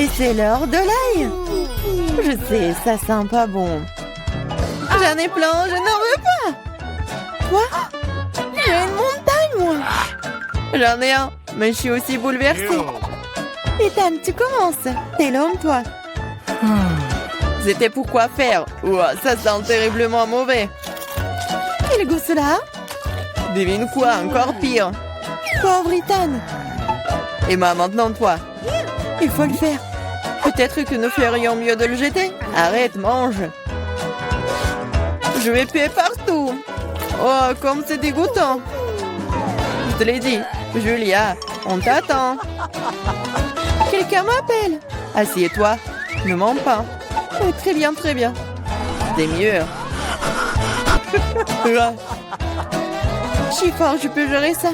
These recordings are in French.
Et c'est l'heure de l'ail. Je sais, ça sent pas bon. J'en ai plein, je n'en veux pas. Quoi? J'ai une montagne, moi. J'en ai un, mais je suis aussi bouleversée. Ethan, tu commences. T'es l'homme, toi. C'était pour quoi faire? Ouah, ça sent terriblement mauvais. Quel goût cela? Devine quoi, encore pire. Pauvre Ethan. Emma, maintenant toi. Il faut le faire. Peut-être que nous ferions mieux de le jeter. Arrête, mange. Je vais puer partout. Oh, comme c'est dégoûtant. Je te l'ai dit. Julia, on t'attend. Quelqu'un m'appelle. Assieds-toi. Ne mens pas. Oh, très bien, très bien. C'est mieux. Je suis fort, je peux gérer ça.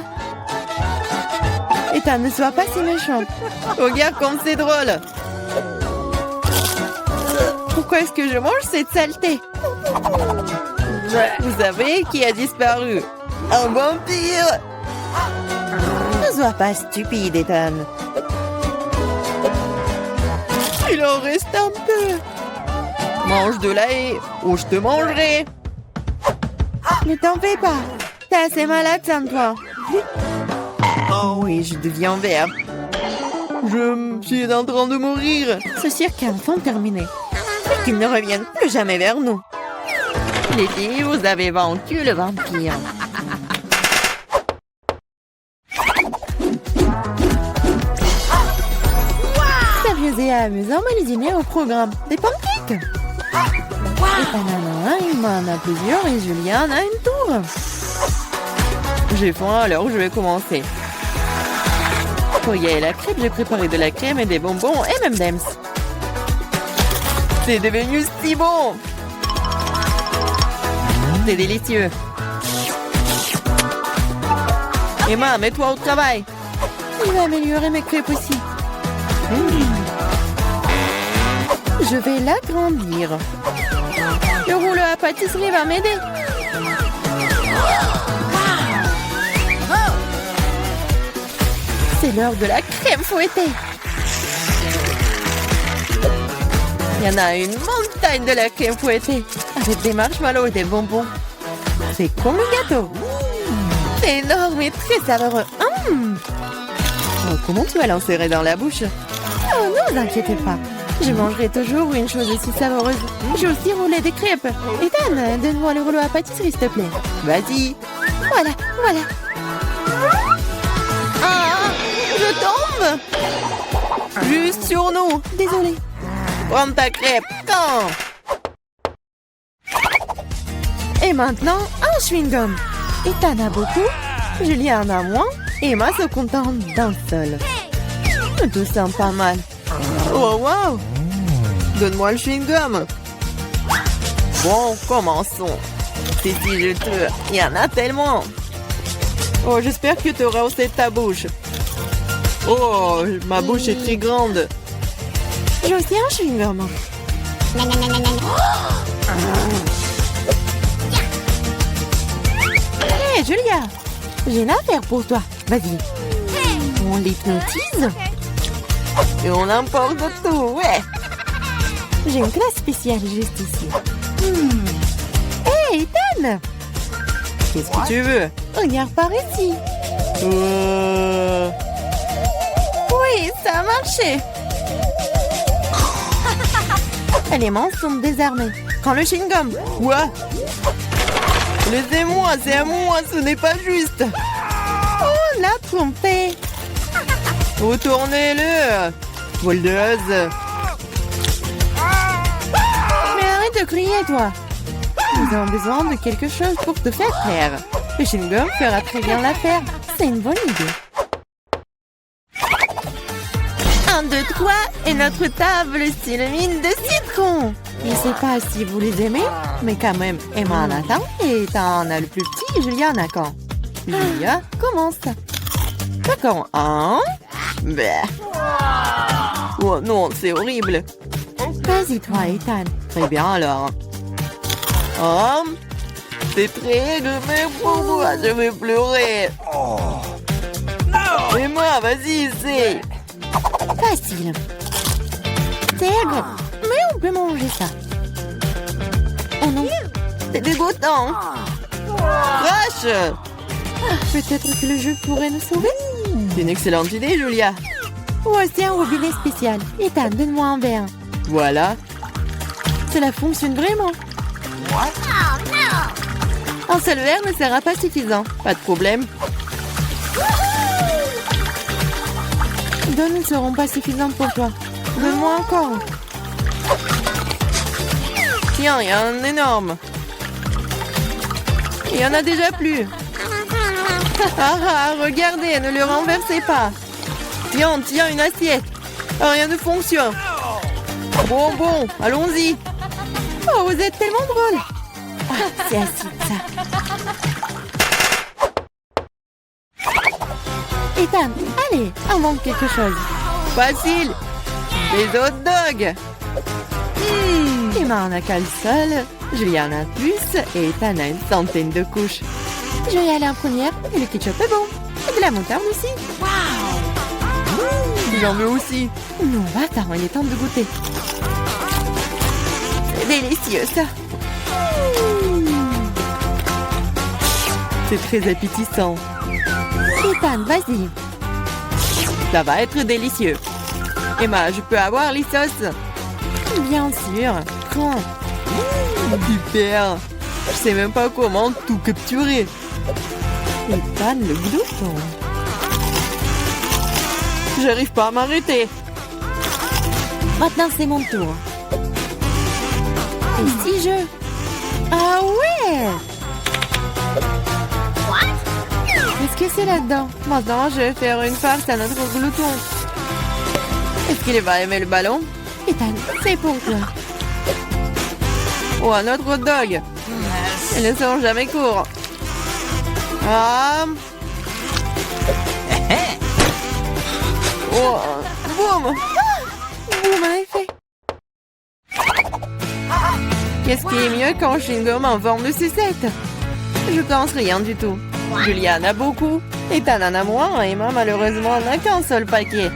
Ethan, ne sois pas si méchant. Regarde comme c'est drôle. Pourquoi est-ce que je mange cette saleté? Vous savez qui a disparu? Un vampire. Ne sois pas stupide, Ethan. Il en reste un peu. Mange de l'ail ou je te mangerai. Ne t'en fais pas. T'es assez malade, toi. Oh oui, je deviens vert. Je suis en train de mourir. Ce cirque est enfin terminé. Et qu'ils ne reviennent plus jamais vers nous. Les filles, vous avez vaincu le vampire. Sérieux et amusant, mais les dîners au programme. Des pancakes. Ethan en a un, Emma en a plusieurs et Julien en a une tour. J'ai faim, alors je vais commencer. Pour y aller la crêpe, j'ai préparé de la crème et des bonbons et même d'Ems. C'est devenu si bon! C'est délicieux. Emma, mets-toi au travail. Il va améliorer mes crêpes aussi. Je vais l'agrandir. Le rouleau à pâtisserie va m'aider. C'est l'heure de la crème fouettée. Il y en a une montagne de la crème fouettée. Avec des marshmallows et des bonbons. C'est comme un gâteau. C'est énorme et très savoureux. Oh, comment tu vas l'insérer dans la bouche? Oh, ne vous inquiétez pas. Je mangerai toujours une chose aussi savoureuse. J'ai aussi roulé des crêpes. Ethan, donne-moi le rouleau à pâtisserie, s'il te plaît. Vas-y. Voilà, voilà. Ah, je tombe. Juste sur nous. Désolée. Prends ta crêpe. Quand? Et maintenant, un chewing-gum. Ethan a beaucoup, Julien en a moins, et Emma se contente d'un seul. Tout sent pas mal. Oh, wow! Donne-moi le chewing-gum. Bon, commençons. Si je te... Il y en a tellement. Oh, j'espère que tu auras aussi ta bouche. Oh, ma bouche est très grande. J'ai aussi un chewing-gum. Hé, Julia, j'ai une affaire pour toi. Vas-y. On l'hypnotise et on emporte tout, ouais. J'ai une classe spéciale juste ici. Hé, Ethan! Qu'est-ce que tu veux? Regarde par ici. Oui, ça a marché. Les monstres sont désarmés. Prends le chewing-gum. Quoi? Laissez-moi, c'est à moi, ce n'est pas juste. Oh, l'a trompé. Retournez-le. Voleuse. Mais arrête de crier, toi. Nous avons besoin de quelque chose pour te faire taire. Le chewing-gum fera très bien l'affaire. C'est une bonne idée. 1, 2, 3 et notre table s'illumine de citron. Je ne sais pas si vous les aimez, mais quand même, Emma en a tant et Ethan a le plus petit, Julia en a quand. Julia, commence. D'accord, un. Bah. Oh non, c'est horrible. Vas-y toi, Ethan. Très bien alors. Oh, c'est très mais pour moi, je vais pleurer. Et moi, vas-y, c'est... Facile. intègre. Mais on peut manger ça. Oh non, c'est dégoûtant. Crash! Peut-être que le jeu pourrait nous sauver? C'est une excellente idée, Julia. Voici un robinet spécial. Ethan, donne-moi un verre. Voilà. Cela fonctionne vraiment. Un seul verre ne sera pas suffisant. Pas de problème. Deux ne seront pas suffisantes pour toi. Donne-moi encore. Tiens, il y a un énorme. Il y en a déjà plus. Regardez, ne le renversez pas. Tiens, une assiette. Rien ne fonctionne. Bon, allons-y. Oh, vous êtes tellement drôle. C'est acide, ça. Ethan, allez, invente quelque chose. Facile. Des hot dogs. Emma en a qu'un seul. Julia en a plus. Et Ethan a une centaine de couches. Je vais aller en première. Et le ketchup est bon. Et de la moutarde aussi. J'en veux aussi. Non, attends, il est temps de goûter. C'est délicieux, ça. C'est très appétissant. Ethan, vas-y. Ça va être délicieux. Emma, je peux avoir les sauces? Bien sûr. Prends. Super. Je sais même pas comment tout capturer. Ethan, le glouton. J'arrive pas à m'arrêter. Maintenant, c'est mon tour. Et si je... Ah ouais! Qu'est-ce que c'est là-dedans? Maintenant, je vais faire une farce à notre glouton. Est-ce qu'il va aimer le ballon? Ethan, c'est pour toi. Oh, un autre hot dog. Ils ne sont jamais courts. Oh, boum! Boum, en effet. Qu'est-ce qui est mieux qu'un chewing-gum en forme de sucette? Je pense rien du tout. Julia en a beaucoup. Ethan en a moins. Et moi, malheureusement, n'a qu'un seul paquet.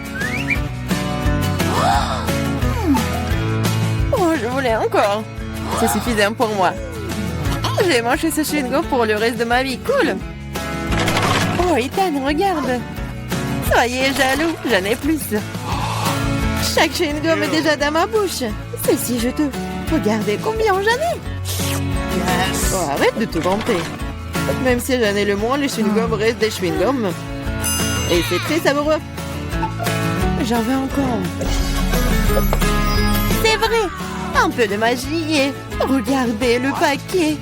Oh, je voulais encore. C'est suffisant pour moi. J'ai mangé ce chewing-gum pour le reste de ma vie. Cool. Oh, Ethan, regarde. Soyez jaloux, j'en ai plus. Chaque chewing-gum est déjà dans ma bouche. C'est si juteux. Regardez combien j'en ai. Oh, arrête de te vanter. Même si j'en ai le moins, les chewing-gums restent des chewing-gums. Et c'est très savoureux. J'en veux encore. C'est vrai. Un peu de magie et... Regardez le paquet.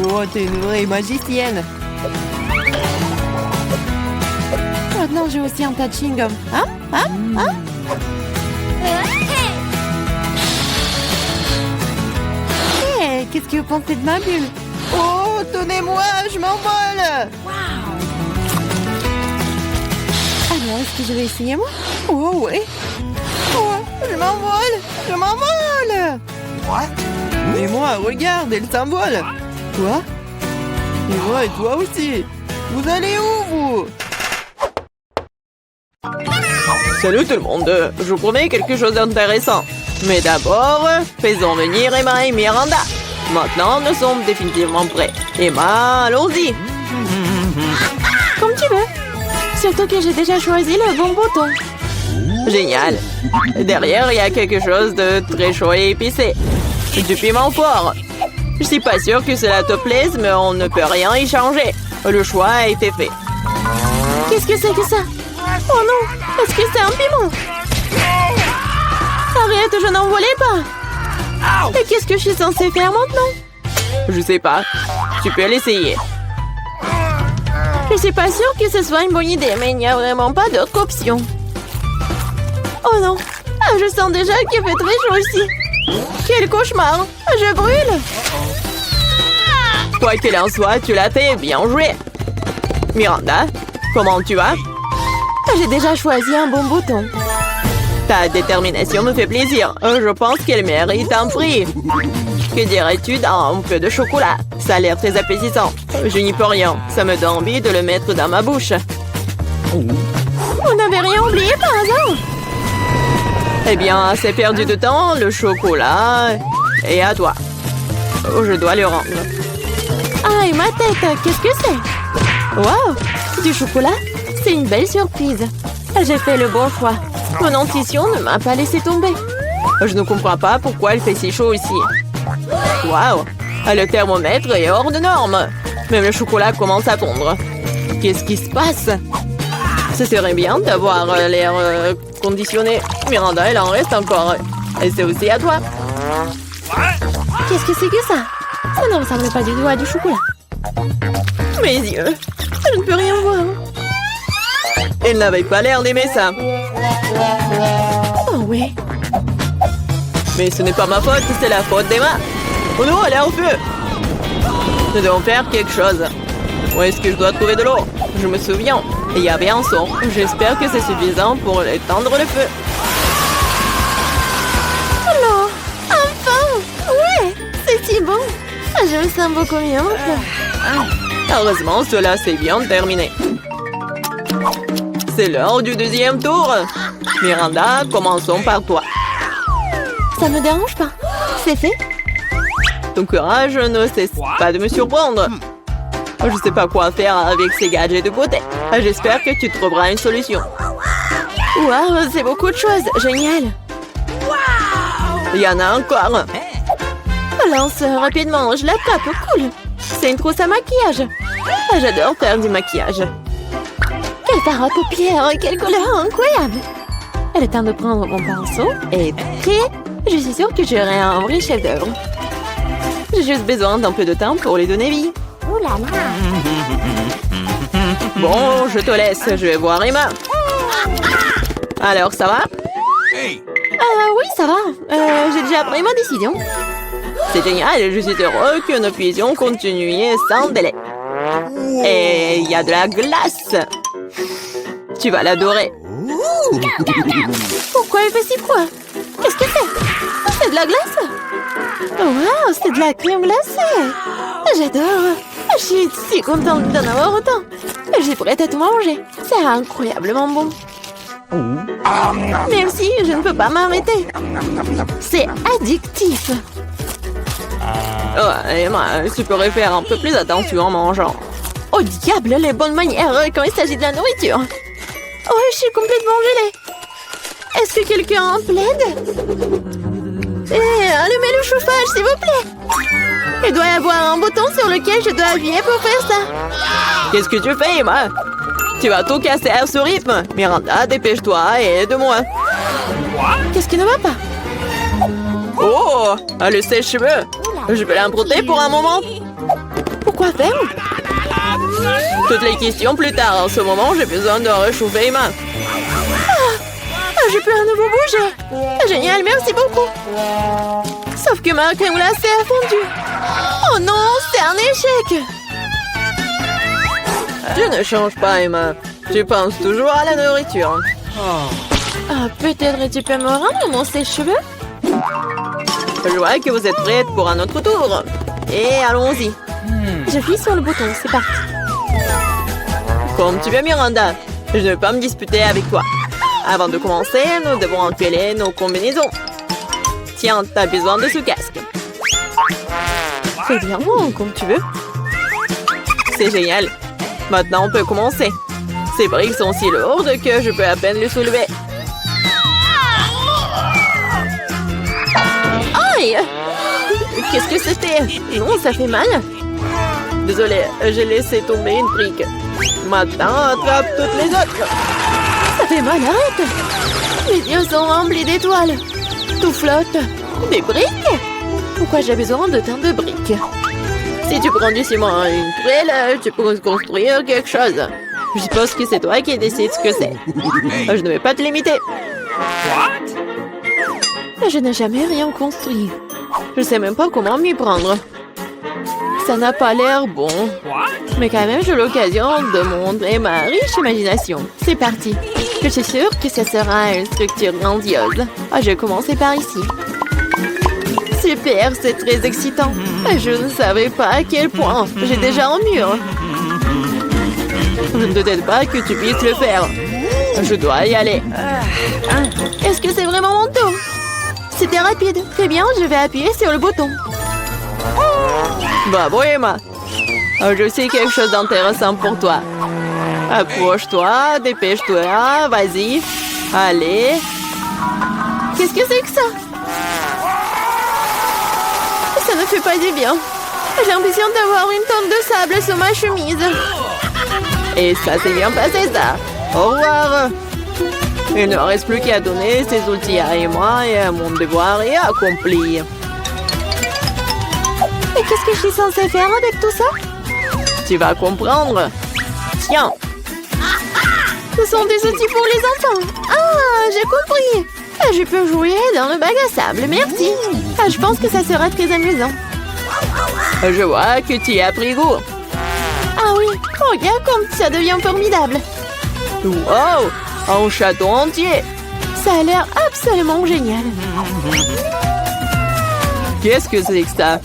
Oh, t'es une vraie magicienne. Maintenant, j'ai aussi un tas de chewing-gum. Hey, qu'est-ce que vous pensez de ma bulle? Oh, tenez-moi, je m'envole. Alors, est-ce que je vais essayer, moi? Oh, ouais. Oh, je m'envole. Et moi, regarde, elle s'envole. Quoi? Et moi et toi aussi. Vous allez où, vous? Salut tout le monde, je vous promets quelque chose d'intéressant. Mais d'abord, faisons venir Emma et Miranda. Maintenant, nous sommes définitivement prêts. Emma, allons-y. Comme tu veux. Surtout que j'ai déjà choisi le bon bouton. Génial. Derrière, il y a quelque chose de très chaud et épicé. Du piment fort. Je suis pas sûre que cela te plaise, mais on ne peut rien y changer. Le choix a été fait. Qu'est-ce que c'est que ça? Oh non! Est-ce que c'est un piment? Arrête, je n'en voulais pas! Et qu'est-ce que je suis censée faire maintenant? Je sais pas. Tu peux l'essayer. Je suis pas sûre que ce soit une bonne idée, mais il n'y a vraiment pas d'autre option. Oh non! Je sens déjà qu'il fait très chaud ici. Quel cauchemar! Je brûle! Quoi qu'il en soit, tu l'as fait, bien joué! Miranda, comment tu vas? J'ai déjà choisi un bon bouton. Ta détermination me fait plaisir. Je pense qu'elle mérite un prix. Que dirais-tu d'un peu de chocolat? Ça a l'air très appétissant. Je n'y peux rien. Ça me donne envie de le mettre dans ma bouche. Vous n'avez rien oublié par hasard? Eh bien, c'est perdu de temps, le chocolat est à toi. Oh, je dois le rendre. Aïe, ma tête, qu'est-ce que c'est? Wow, du chocolat? C'est une belle surprise. J'ai fait le bon choix. Mon intuition ne m'a pas laissé tomber. Je ne comprends pas pourquoi il fait si chaud ici. Waouh, le thermomètre est hors de norme. Même le chocolat commence à fondre. Qu'est-ce qui se passe? Ce serait bien d'avoir l'air conditionné. Miranda, elle en reste encore. Et c'est aussi à toi. Qu'est-ce que c'est que ça? Ça ne ressemble pas du tout à du chocolat. Mes yeux, je ne peux rien voir. Elle n'avait pas l'air d'aimer ça. Oh oui. Mais ce n'est pas ma faute, c'est la faute d'Emma. Oh non, elle est en feu. Nous devons faire quelque chose. Où est-ce que je dois trouver de l'eau? Je me souviens, il y avait un seau. J'espère que c'est suffisant pour éteindre le feu. Oh, enfin! Ouais, c'est si bon. Je me sens beaucoup mieux. Heureusement, cela s'est bien terminé. C'est l'heure du deuxième tour. Miranda, commençons par toi. Ça me dérange pas. C'est fait. Ton courage ne cesse pas de me surprendre. Je ne sais pas quoi faire avec ces gadgets de beauté. J'espère que tu trouveras une solution. Waouh, c'est beaucoup de choses. Génial. Il y en a encore. Lance rapidement, je l'attrape. Cool. C'est une trousse à maquillage. J'adore faire du maquillage. Quelle fard à paupières, quelle couleur incroyable. Elle est temps de prendre mon pinceau et je suis sûre que j'aurai un vrai chef-d'œuvre. J'ai juste besoin d'un peu de temps pour les donner vie. Ouh là là. Bon, je te laisse, je vais voir Emma. Alors, ça va? Oui, ça va. J'ai déjà pris ma décision. C'est génial, je suis heureux que nous puissions continuer sans délai. Et il y a de la glace. Tu vas l'adorer. Pourquoi il fait si froid? Qu'est-ce que c'est? C'est de la glace? Wow, c'est de la crème glacée. J'adore. Je suis si contente d'en avoir autant. Je suis prête à tout manger. C'est incroyablement bon. Merci, je ne peux pas m'arrêter. C'est addictif. Oh, Emma, tu pourrais faire un peu plus attention en mangeant. Oh diable, les bonnes manières quand il s'agit de la nourriture. Oh, je suis complètement gelée. Est-ce que quelqu'un plaide? Allumez le chauffage, s'il vous plaît. Il doit y avoir un bouton sur lequel je dois appuyer pour faire ça. Qu'est-ce que tu fais, Emma? Tu vas tout casser à ce rythme. Miranda, dépêche-toi et aide-moi. Qu'est-ce qui ne va pas? Oh, le sèche-cheveux. Je peux l'emprunter pour un moment. Pourquoi faire? Toutes les questions plus tard. En ce moment, j'ai besoin de réchauffer Emma. Je peux à nouveau bouger. Génial, merci beaucoup. Sauf que ma crème glacée a fondu. Oh non, c'est un échec. Tu ne changes pas, Emma. Tu penses toujours à la nourriture. Peut-être tu peux me rendre mon sèche-cheveux? Je vois que vous êtes prête pour un autre tour. Et allons-y. J'appuie sur le bouton, c'est parti. Comme tu veux, Miranda. Je ne veux pas me disputer avec toi. Avant de commencer, nous devons enfiler nos combinaisons. Tiens, t'as besoin de ce casque. Fais bien, comme tu veux. C'est génial. Maintenant, on peut commencer. Ces briques sont si lourdes que je peux à peine les soulever. Aïe! Qu'est-ce que c'était? Non, ça fait mal. Désolée, j'ai laissé tomber une brique. Maintenant, attrape toutes les autres. Ça fait mal, arrête. Mes yeux sont remplis d'étoiles. Tout flotte. Des briques? Pourquoi j'ai besoin de tant de briques? Si tu prends du ciment et une truelle, tu peux construire quelque chose. Je suppose que c'est toi qui décides ce que c'est. Je ne vais pas te limiter. Je n'ai jamais rien construit. Je sais même pas comment m'y prendre. Ça n'a pas l'air bon. Mais quand même, j'ai l'occasion de montrer ma riche imagination. C'est parti. Je suis sûre que ce sera une structure grandiose. Je vais commencer par ici. Super, c'est très excitant. Je ne savais pas à quel point. J'ai déjà un mur. Je ne te dis pas que tu puisses le faire. Je dois y aller. Est-ce que c'est vraiment mon tour? C'était rapide. Très bien, je vais appuyer sur le bouton. Bravo, Emma. Je sais quelque chose d'intéressant pour toi. Approche-toi, dépêche-toi, vas-y. Allez. Qu'est-ce que c'est que ça? Ça ne fait pas du bien. J'ai l'impression d'avoir une tonne de sable sur ma chemise. Et ça s'est bien passé, ça. Au revoir. Il ne reste plus qu'à donner ces outils à Emma et mon devoir est accompli. Et qu'est-ce que je suis censée faire avec tout ça? Tu vas comprendre. Tiens. Ce sont des outils pour les enfants. Ah, j'ai compris. Je peux jouer dans le bac à sable, merci. Je pense que ça sera très amusant. Je vois que tu y as pris goût. Ah oui, regarde comme ça devient formidable. Wow, un château entier. Ça a l'air absolument génial. Qu'est-ce que c'est que ça?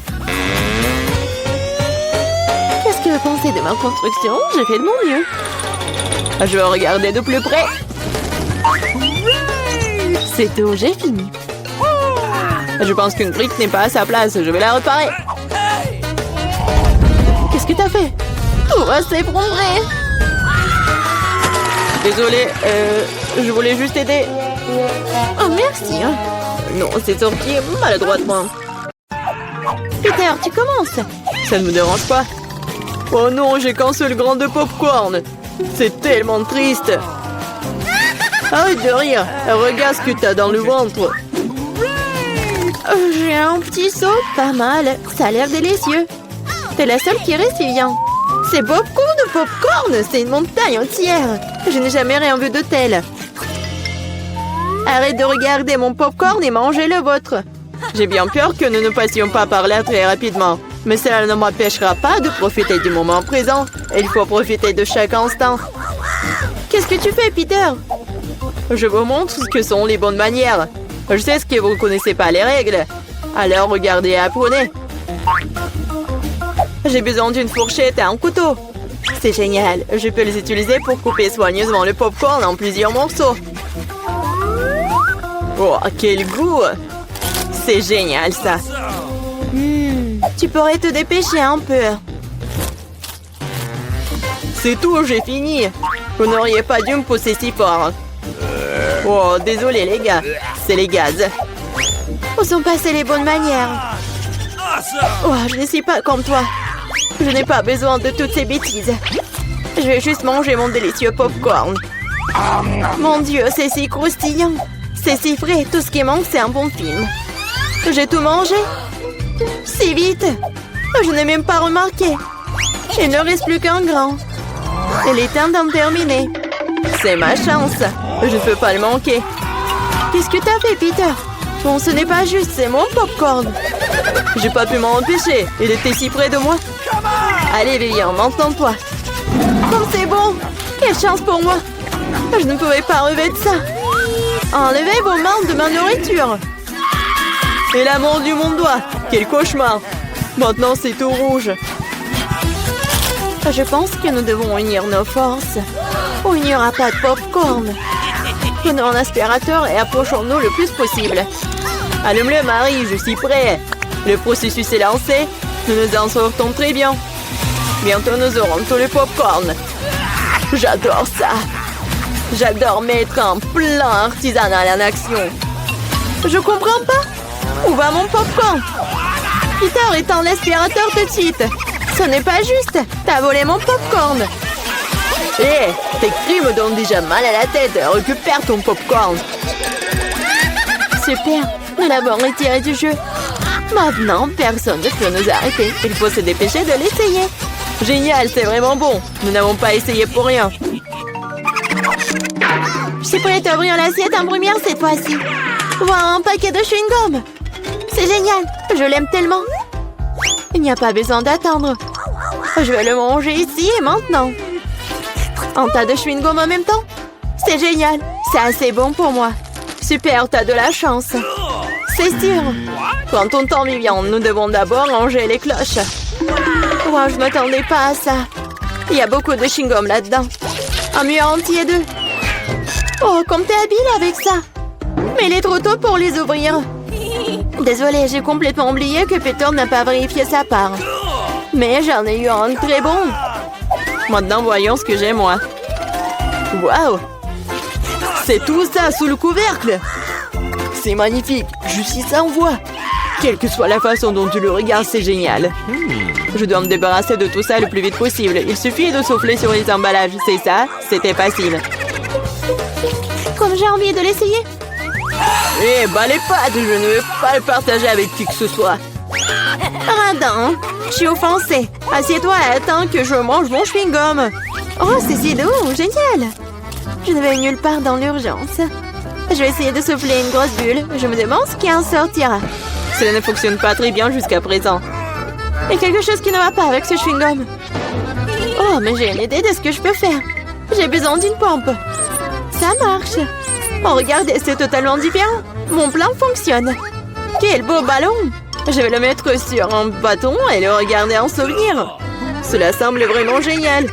Qu'est-ce que vous pensez de ma construction? J'ai fait de mon mieux. Je vais regarder de plus près. C'est tout, j'ai fini. Je pense qu'une brique n'est pas à sa place. Je vais la réparer. Qu'est-ce que t'as fait? Tout va s'effondrer. Désolée, je voulais juste aider. Oh, merci. Non, c'est sorti maladroitement. Peter, tu commences. Ça ne me dérange pas. Oh non, j'ai qu'un seul grain de popcorn. C'est tellement triste. Arrête de rire. Regarde ce que t'as dans le ventre. J'ai un petit seau, pas mal. Ça a l'air délicieux. T'es la seule qui reste, Vivian. C'est popcorn de popcorn. C'est une montagne entière. Je n'ai jamais rien vu de tel. Arrête de regarder mon popcorn et mangez le vôtre. J'ai bien peur que nous ne passions pas par là très rapidement. Mais cela ne m'empêchera pas de profiter du moment présent. Il faut profiter de chaque instant. Qu'est-ce que tu fais, Peter? Je vous montre ce que sont les bonnes manières. Je sais ce que vous ne connaissez pas les règles. Alors regardez et apprenez. J'ai besoin d'une fourchette et un couteau. C'est génial. Je peux les utiliser pour couper soigneusement le popcorn en plusieurs morceaux. Oh, quel goût! C'est génial, ça. Tu pourrais te dépêcher un peu. C'est tout, j'ai fini. Vous n'auriez pas dû me pousser si fort. Oh, désolé les gars. C'est les gaz. Où sont passées les bonnes manières? Oh, je ne suis pas comme toi. Je n'ai pas besoin de toutes ces bêtises. Je vais juste manger mon délicieux popcorn. Mon Dieu, c'est si croustillant. C'est si frais. Tout ce qui manque, c'est un bon film. J'ai tout mangé. Si vite. Je n'ai même pas remarqué. Il ne reste plus qu'un grain. Il est temps d'en terminer. C'est ma chance. Je ne peux pas le manquer. Qu'est-ce que t'as fait, Peter? Bon, ce n'est pas juste, c'est mon popcorn. J'ai pas pu m'en empêcher. Il était si près de moi. Allez, Vivian, maintenant-toi. Comme c'est bon. Quelle chance pour moi. Je ne pouvais pas relever de ça. Enlevez vos mains de ma nourriture. Et la mordu mon doigt. Quel cauchemar. Maintenant, c'est tout rouge. Je pense que nous devons unir nos forces. Ou il n'y aura pas de popcorn. Prenons un aspirateur et approchons-nous le plus possible. Allume-le, Marie, je suis prêt. Le processus est lancé. Nous nous en sortons très bien. Bientôt, nous aurons tout le popcorn. J'adore ça. J'adore mettre un plan artisanal en action. Je comprends pas. Où va mon popcorn? Peter, éteins l'aspirateur tout de suite. Ce n'est pas juste. T'as volé mon popcorn. Hé, tes cris me donnent déjà mal à la tête. Récupère ton popcorn. Super. Nous l'avons retiré du jeu. Maintenant, personne ne peut nous arrêter. Il faut se dépêcher de l'essayer. Génial, c'est vraiment bon. Nous n'avons pas essayé pour rien. Je suis prête à ouvrir l'assiette en première cette fois-ci. Voilà un paquet de chewing-gum. C'est génial. Je l'aime tellement. Il n'y a pas besoin d'attendre. Je vais le manger ici et maintenant. Un tas de chewing-gum en même temps. C'est génial. C'est assez bon pour moi. Super, t'as de la chance. C'est sûr. Prends ton temps, Vivian. Nous devons d'abord ranger les cloches. Wow, je ne m'attendais pas à ça. Il y a beaucoup de chewing-gum là-dedans. Un mur entier d'eux. Oh, comme t'es habile avec ça. Mais il est trop tôt pour les ouvrir. Désolée, j'ai complètement oublié que Peter n'a pas vérifié sa part. Mais j'en ai eu un très bon. Maintenant, voyons ce que j'ai, moi. Waouh! C'est tout ça sous le couvercle. C'est magnifique. Justice sans voix. Quelle que soit la façon dont tu le regardes, c'est génial. Je dois me débarrasser de tout ça le plus vite possible. Il suffit de souffler sur les emballages. C'est ça? C'était facile. Comme j'ai envie de l'essayer. Eh, bah les pâtes, je ne veux pas le partager avec qui que ce soit. Radin, je suis offensée. Assieds-toi et attends que je mange mon chewing-gum. Oh, c'est si doux, génial. Je ne vais nulle part dans l'urgence. Je vais essayer de souffler une grosse bulle. Je me demande ce qui en sortira. Cela ne fonctionne pas très bien jusqu'à présent. Il y a quelque chose qui ne va pas avec ce chewing-gum. Oh, mais j'ai une idée de ce que je peux faire. J'ai besoin d'une pompe. Ça marche. Oh, regardez, c'est totalement différent. Mon plan fonctionne. Quel beau ballon. Je vais le mettre sur un bâton et le regarder en souvenir. Cela semble vraiment génial.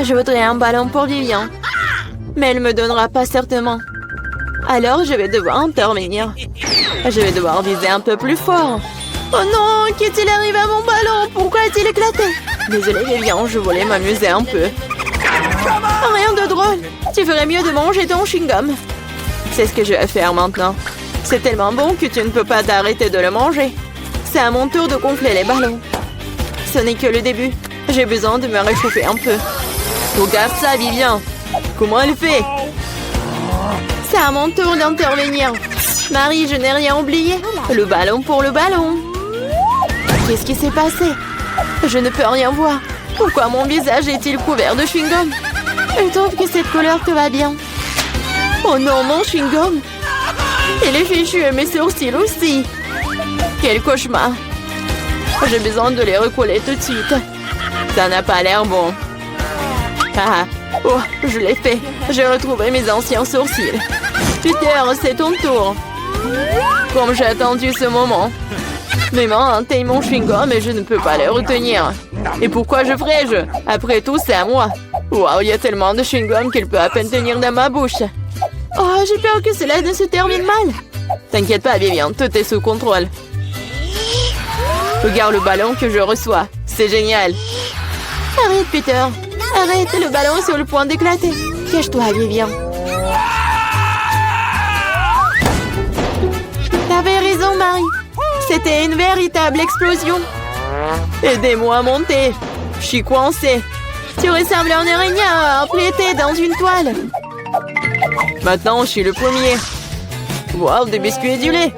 Je voudrais un ballon pour Vivian. Mais elle ne me donnera pas certainement. Alors, je vais devoir intervenir. Je vais devoir viser un peu plus fort. Oh non, qu'est-il arrivé à mon ballon? Pourquoi a-t-il éclaté? Désolée, Vivian, je voulais m'amuser un peu. Rien de drôle. Tu ferais mieux de manger ton chewing-gum. C'est ce que je vais faire maintenant. C'est tellement bon que tu ne peux pas t'arrêter de le manger. C'est à mon tour de gonfler les ballons. Ce n'est que le début. J'ai besoin de me réchauffer un peu. Regarde ça, Vivian. Comment elle fait? C'est à mon tour d'intervenir. Marie, je n'ai rien oublié. Le ballon pour le ballon. Qu'est-ce qui s'est passé? Je ne peux rien voir. Pourquoi mon visage est-il couvert de chewing-gum? Je trouve que cette couleur te va bien. Oh non, mon chewing-gum. Il est fichu et mes sourcils aussi. Quel cauchemar. J'ai besoin de les recoller tout de suite. Ça n'a pas l'air bon. Ah, oh, je l'ai fait. J'ai retrouvé mes anciens sourcils. Peter, c'est ton tour. Comme j'ai attendu ce moment. Mes mains atteignent mon chewing-gum et je ne peux pas les retenir. Et pourquoi je ferais-je? Après tout, c'est à moi. Waouh, il y a tellement de chewing-gum qu'il peut à peine tenir dans ma bouche. Oh, j'ai peur que cela ne se termine mal. T'inquiète pas, Vivian, tout est sous contrôle. Regarde le ballon que je reçois. C'est génial. Arrête, Peter. Arrête, le ballon est sur le point d'éclater. Cache-toi, Vivian. T'avais raison, Marie. C'était une véritable explosion. Aidez-moi à monter. Je suis coincée. Tu ressembles à un araignée emplété dans une toile. Maintenant, je suis le premier. Wow, des biscuits et du lait.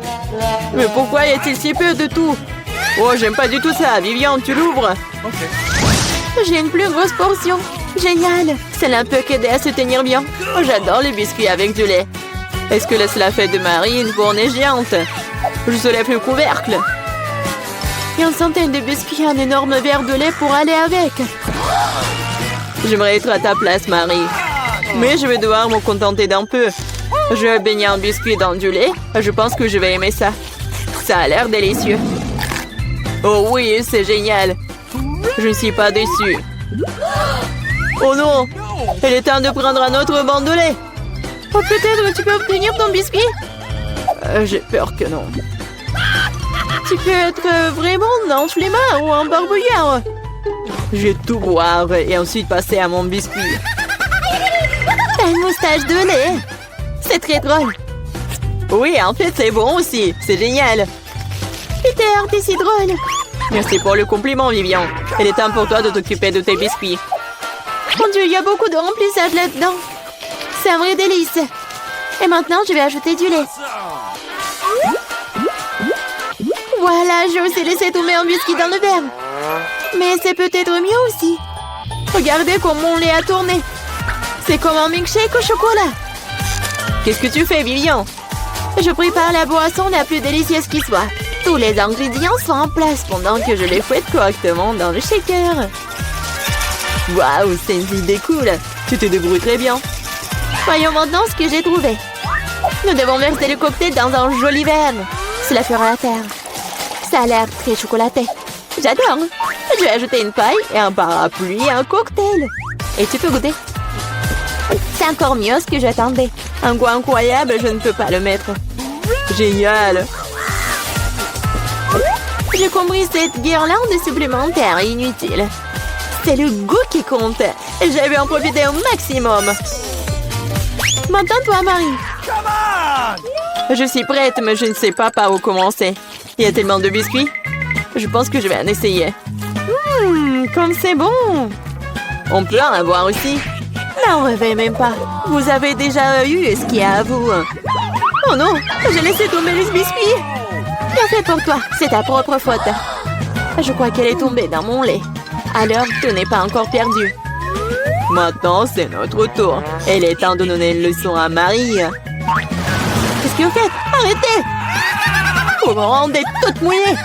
Mais pourquoi y a-t-il si peu de tout? Oh, j'aime pas du tout ça. Vivian, tu l'ouvres? J'ai une plus grosse portion. Génial. Cela peut qu'aider à se tenir bien. Oh, j'adore les biscuits avec du lait. Est-ce que cela fait de Marie une fournée géante? Je soulève le couvercle. Et une centaine de biscuits et un énorme verre de lait pour aller avec. J'aimerais être à ta place, Marie. Mais je vais devoir me contenter d'un peu. Je vais baigner un biscuit dans du lait. Je pense que je vais aimer ça. Ça a l'air délicieux. Oh oui, c'est génial. Je ne suis pas déçue. Oh non! Il est temps de prendre un autre banc de lait. Oh, peut-être tu peux obtenir ton biscuit? J'ai peur que non. Tu peux être vraiment un flemmard ou un barbouillard. Je vais tout boire et ensuite passer à mon biscuit. T'as une moustache de lait. C'est très drôle. Oui, en fait, c'est bon aussi. C'est génial. Peter, t'es si drôle. Merci pour le compliment, Vivian. Il est temps pour toi de t'occuper de tes biscuits. Mon Dieu, il y a beaucoup de remplissage là-dedans. C'est un vrai délice. Et maintenant, je vais ajouter du lait. Voilà, j'ai aussi laissé tomber un biscuit dans le verre. Mais c'est peut-être mieux aussi. Regardez comme mon lait a tourné. C'est comme un milkshake au chocolat. Qu'est-ce que tu fais, Vivian? Je prépare la boisson la plus délicieuse qui soit. Tous les ingrédients sont en place pendant que je les fouette correctement dans le shaker. Waouh, c'est une idée cool. Tu te débrouilles très bien. Voyons maintenant ce que j'ai trouvé. Nous devons verser le cocktail dans un joli verre. Cela fera l'affaire. Ça a l'air très chocolaté. J'adore. Je vais ajouter une paille et un parapluie et un cocktail. Et tu peux goûter. Ça encore mieux ce que j'attendais. Un goût incroyable, je ne peux pas le mettre. Génial! J'ai compris, cette guirlande supplémentaire est inutile. C'est le goût qui compte. Et je vais en profiter au maximum. Maintenant, toi, Marie. Je suis prête, mais je ne sais pas par où commencer. Il y a tellement de biscuits. Je pense que je vais en essayer. Comme c'est bon. On peut en avoir aussi. N'en rêvez même pas. Vous avez déjà eu ce qu'il y a à vous. Oh non, j'ai laissé tomber les biscuits. Bien fait pour toi, c'est ta propre faute. Je crois qu'elle est tombée dans mon lait. Alors, tout n'est pas encore perdu. Maintenant, c'est notre tour. Il est temps de donner une leçon à Marie. Qu'est-ce que vous faites? Arrêtez! Vous me rendez toute mouillée.